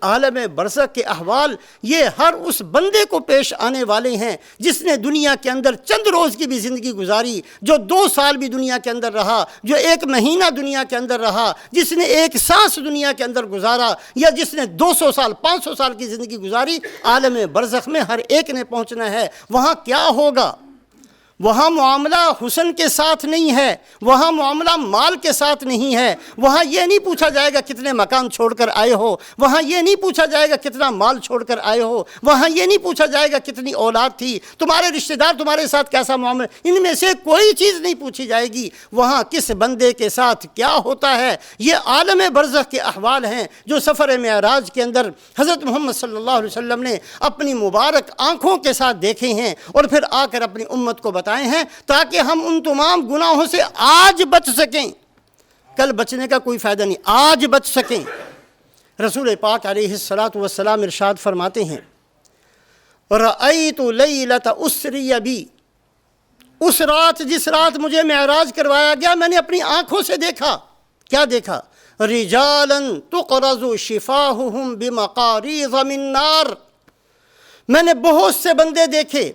عالم برزخ کے احوال یہ ہر اس بندے کو پیش آنے والے ہیں جس نے دنیا کے اندر چند روز کی بھی زندگی گزاری، جو 2 سال بھی دنیا کے اندر رہا، جو 1 مہینہ دنیا کے اندر رہا، جس نے 1 سانس دنیا کے اندر گزارا، یا جس نے 200 سال 500 سال کی زندگی گزاری۔ عالم برزخ میں ہر ایک نے پہنچنا ہے۔ وہاں کیا ہوگا؟ وہاں معاملہ حسن کے ساتھ نہیں ہے، وہاں معاملہ مال کے ساتھ نہیں ہے، وہاں یہ نہیں پوچھا جائے گا کتنے مکان چھوڑ کر آئے ہو، وہاں یہ نہیں پوچھا جائے گا کتنا مال چھوڑ کر آئے ہو، وہاں یہ نہیں پوچھا جائے گا کتنی اولاد تھی، تمہارے رشتہ دار تمہارے ساتھ کیسا معاملہ، ان میں سے کوئی چیز نہیں پوچھی جائے گی۔ وہاں کس بندے کے ساتھ کیا ہوتا ہے، یہ عالم برزخ کے احوال ہیں جو سفر معراج کے اندر حضرت محمد صلی اللہ علیہ وسلم نے اپنی مبارک آنکھوں کے ساتھ دیکھے ہیں، اور پھر آ کر اپنی امت کو بتائے ہیں تاکہ ہم ان تمام گناہوں سے آج بچ سکیں۔ کل بچنے کا کوئی فائدہ نہیں، آج بچ سکیں۔ رسول پاک علیہ الصلاۃ والسلام ارشاد فرماتے ہیں، رأیت لیلۃ اسری بی، اس رات جس رات مجھے معراج کروایا گیا میں نے اپنی آنکھوں سے دیکھا۔ کیا دیکھا؟ رجالا تقرض شفاہہم بمقاریض من نار، میں نے بہت سے بندے دیکھے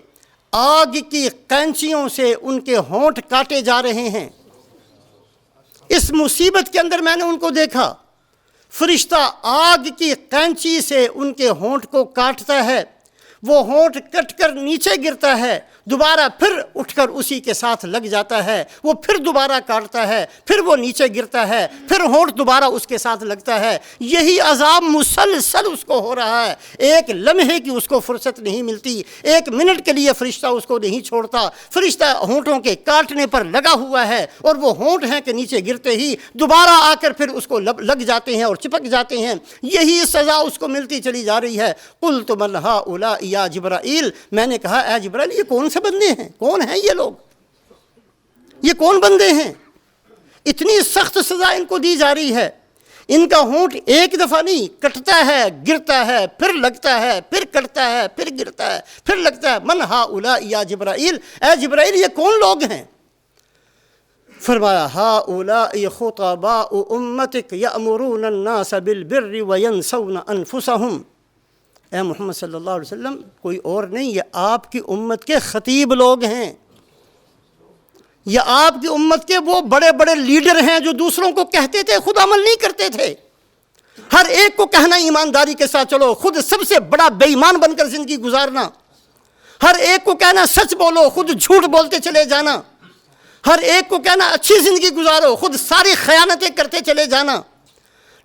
آگ کی قینچیوں سے ان کے ہونٹ کاٹے جا رہے ہیں۔ اس مصیبت کے اندر میں نے ان کو دیکھا، فرشتہ آگ کی قینچی سے ان کے ہونٹ کو کاٹتا ہے، وہ ہونٹ کٹ کر نیچے گرتا ہے، دوبارہ پھر اٹھ کر اسی کے ساتھ لگ جاتا ہے، وہ پھر دوبارہ کاٹتا ہے، پھر وہ نیچے گرتا ہے، پھر ہونٹ دوبارہ اس کے ساتھ لگتا ہے۔ یہی عذاب مسلسل اس کو ہو رہا ہے، ایک لمحے کی اس کو فرصت نہیں ملتی، 1 منٹ کے لیے فرشتہ اس کو نہیں چھوڑتا۔ فرشتہ ہونٹوں کے کاٹنے پر لگا ہوا ہے، اور وہ ہونٹ ہیں کہ نیچے گرتے ہی دوبارہ آ کر پھر اس کو لگ جاتے ہیں اور چپک جاتے ہیں۔ یہی سزا اس کو ملتی چلی جا رہی ہے۔ قلت من ہؤلاء یا جبرائیل، میں نے کہا اے جبرائیل یہ کون سے بندے ہیں، کون ہیں یہ لوگ، یہ کون بندے ہیں؟ اتنی سخت سزا ان کو دی جا رہی ہے۔ ان کا ہونٹ ایک دفعہ نہیں کٹتا ہے، گرتا ہے، پھر لگتا ہے، پھر کٹتا ہے، پھر گرتا ہے، پھر لگتا ہے۔ من ہؤلاء یا جبرائیل، اے جبرائیل یہ کون لوگ ہیں؟ فرمایا ہؤلاء خطباء امتک یأمرون الناس بالبر وینسون انفسہم، اے محمد صلی اللہ علیہ وسلم کوئی اور نہیں، یہ آپ کی امت کے خطیب لوگ ہیں، یہ آپ کی امت کے وہ بڑے بڑے لیڈر ہیں جو دوسروں کو کہتے تھے خود عمل نہیں کرتے تھے۔ ہر ایک کو کہنا ایمانداری کے ساتھ چلو، خود سب سے بڑا بے ایمان بن کر زندگی گزارنا، ہر ایک کو کہنا سچ بولو، خود جھوٹ بولتے چلے جانا، ہر ایک کو کہنا اچھی زندگی گزارو، خود ساری خیانتیں کرتے چلے جانا،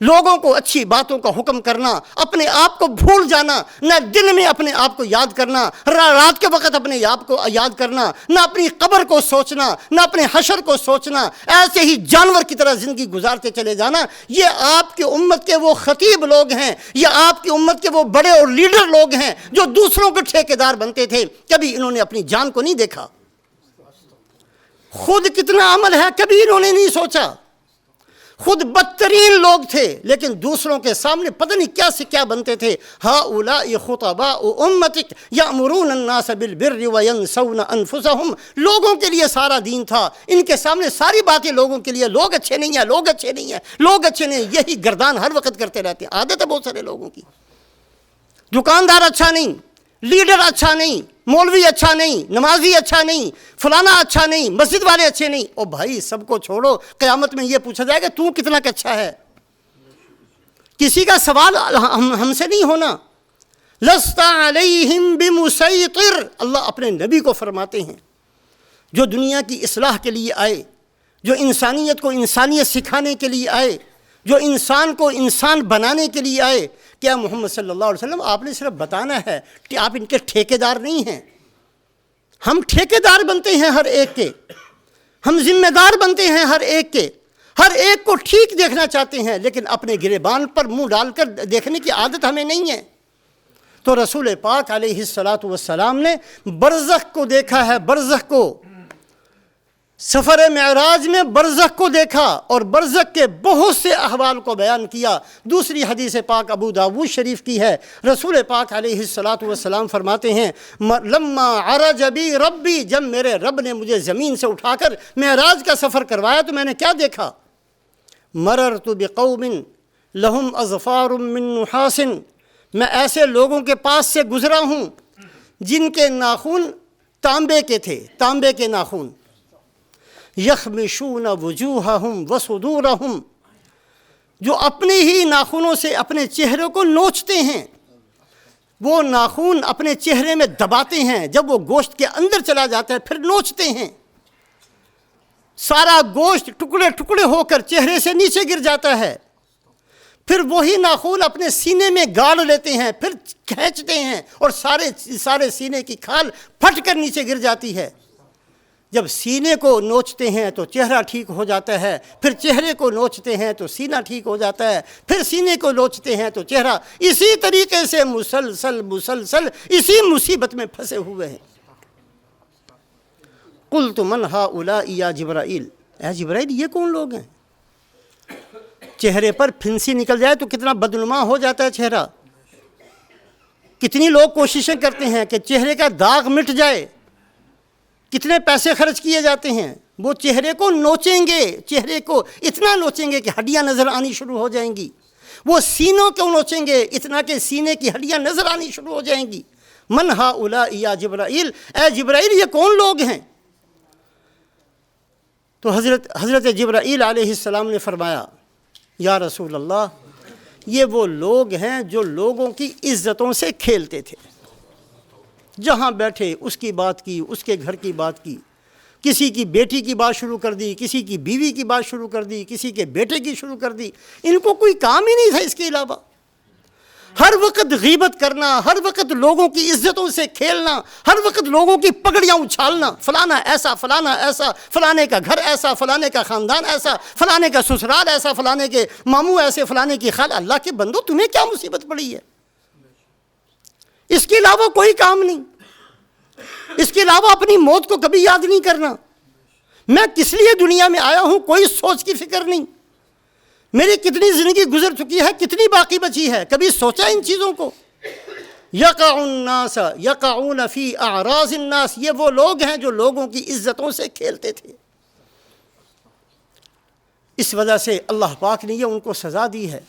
لوگوں کو اچھی باتوں کا حکم کرنا، اپنے آپ کو بھول جانا، نہ دن میں اپنے آپ کو یاد کرنا، رات کے وقت اپنے آپ کو یاد کرنا، نہ اپنی قبر کو سوچنا، نہ اپنے حشر کو سوچنا، ایسے ہی جانور کی طرح زندگی گزارتے چلے جانا۔ یہ آپ کی امت کے وہ خطیب لوگ ہیں، یہ آپ کی امت کے وہ بڑے اور لیڈر لوگ ہیں جو دوسروں کے ٹھیکیدار بنتے تھے۔ کبھی انہوں نے اپنی جان کو نہیں دیکھا، خود کتنا عمل ہے کبھی انہوں نے نہیں سوچا، خود بدترین لوگ تھے لیکن دوسروں کے سامنے پتہ نہیں کیا سے کیا بنتے تھے۔ ہؤلاء خطباء امتک یأمرون الناس بالبر وینسون انفسہم، لوگوں کے لیے سارا دین تھا، ان کے سامنے ساری باتیں لوگوں کے لیے، لوگ اچھے نہیں ہیں، لوگ اچھے نہیں ہیں، لوگ اچھے نہیں ہیں، یہی گردان ہر وقت کرتے رہتے ہیں۔ عادت ہے بہت سارے لوگوں کی، دکاندار اچھا نہیں، لیڈر اچھا نہیں، مولوی اچھا نہیں، نمازی اچھا نہیں، فلانا اچھا نہیں، مسجد والے اچھے نہیں۔ او بھائی سب کو چھوڑو، قیامت میں یہ پوچھا جائے گا تو کتنا کا اچھا ہے، کسی کا سوال ہم سے نہیں ہونا۔ لست علیہم بمسیطر، اللہ اپنے نبی کو فرماتے ہیں جو دنیا کی اصلاح کے لیے آئے، جو انسانیت کو انسانیت سکھانے کے لیے آئے، جو انسان کو انسان بنانے کے لیے آئے۔ کیا محمد صلی اللہ علیہ وسلم آپ نے صرف بتانا ہے کہ آپ ان کے ٹھیکیدار نہیں ہیں؟ ہم ٹھیکیدار بنتے ہیں ہر ایک کے، ہم ذمہ دار بنتے ہیں ہر ایک کے، ہر ایک کو ٹھیک دیکھنا چاہتے ہیں، لیکن اپنے گریبان پر منہ ڈال کر دیکھنے کی عادت ہمیں نہیں ہے۔ تو رسول پاک علیہ الصلاۃ والسلام نے برزخ کو دیکھا ہے، برزخ کو، سفر معراج میں برزخ کو دیکھا اور برزخ کے بہت سے احوال کو بیان کیا۔ دوسری حدیث پاک ابو داؤد شریف کی ہے، رسول پاک علیہ الصلاۃ والسلام فرماتے ہیں لما عرج بی ربی، جب میرے رب نے مجھے زمین سے اٹھا کر معراج کا سفر کروایا تو میں نے کیا دیکھا؟ مررت بقوم لهم اظفار من نحاس میں ایسے لوگوں کے پاس سے گزرا ہوں جن کے ناخن تانبے کے تھے، تانبے کے ناخن، یخمشون وجوہہم وصدورہم، جو اپنے ہی ناخنوں سے اپنے چہرے کو نوچتے ہیں، وہ ناخن اپنے چہرے میں دباتے ہیں، جب وہ گوشت کے اندر چلا جاتا ہے پھر نوچتے ہیں، سارا گوشت ٹکڑے ٹکڑے ہو کر چہرے سے نیچے گر جاتا ہے، پھر وہی ناخن اپنے سینے میں گاڑ لیتے ہیں، پھر کھینچتے ہیں اور سارے سینے کی کھال پھٹ کر نیچے گر جاتی ہے۔ جب سینے کو نوچتے ہیں تو چہرہ ٹھیک ہو جاتا ہے، پھر چہرے کو نوچتے ہیں تو سینہ ٹھیک ہو جاتا ہے، پھر سینے کو نوچتے ہیں تو چہرہ، اسی طریقے سے مسلسل اسی مصیبت میں پھنسے ہوئے ہیں۔ قلت من ہؤلاء یا جبرائیل، اے جبرائیل یہ کون لوگ ہیں؟ چہرے پر پھنسی نکل جائے تو کتنا بدنما ہو جاتا ہے چہرہ، کتنی لوگ کوششیں کرتے ہیں کہ چہرے کا داغ مٹ جائے، کتنے پیسے خرچ کیے جاتے ہیں، وہ چہرے کو نوچیں گے، چہرے کو اتنا نوچیں گے کہ ہڈیاں نظر آنی شروع ہو جائیں گی، وہ سینوں کو نوچیں گے اتنا کہ سینے کی ہڈیاں نظر آنی شروع ہو جائیں گی۔ من ہؤلاء یا جبرائیل، اے جبرائیل یہ کون لوگ ہیں؟ تو حضرت جبرائیل علیہ السلام نے فرمایا، یا رسول اللہ، یہ وہ لوگ ہیں جو لوگوں کی عزتوں سے کھیلتے تھے، جہاں بیٹھے اس کی بات کی، اس کے گھر کی بات کی، کسی کی بیٹی کی بات شروع کر دی، کسی کی بیوی کی بات شروع کر دی، کسی کے بیٹے کی شروع کر دی، ان کو کوئی کام ہی نہیں تھا اس کے علاوہ، ہر وقت غیبت کرنا، ہر وقت لوگوں کی عزتوں سے کھیلنا، ہر وقت لوگوں کی پگڑیاں اچھالنا، فلانا ایسا، فلانا ایسا، فلانے کا گھر ایسا، فلانے کا خاندان ایسا، فلانے کا سسرال ایسا، فلانے کے ماموں ایسے، فلانے کی خال۔ اللہ کے بندو تمہیں کیا مصیبت پڑی ہے؟ اس کے علاوہ کوئی کام نہیں، اس کے علاوہ اپنی موت کو کبھی یاد نہیں کرنا، میں کس لیے دنیا میں آیا ہوں کوئی سوچ کی فکر نہیں، میری کتنی زندگی گزر چکی ہے، کتنی باقی بچی ہے، کبھی سوچا ان چیزوں کو؟ یقع الناس یقعون فی اعراض الناس، یہ وہ لوگ ہیں جو لوگوں کی عزتوں سے کھیلتے تھے، اس وجہ سے اللہ پاک نے یہ ان کو سزا دی ہے۔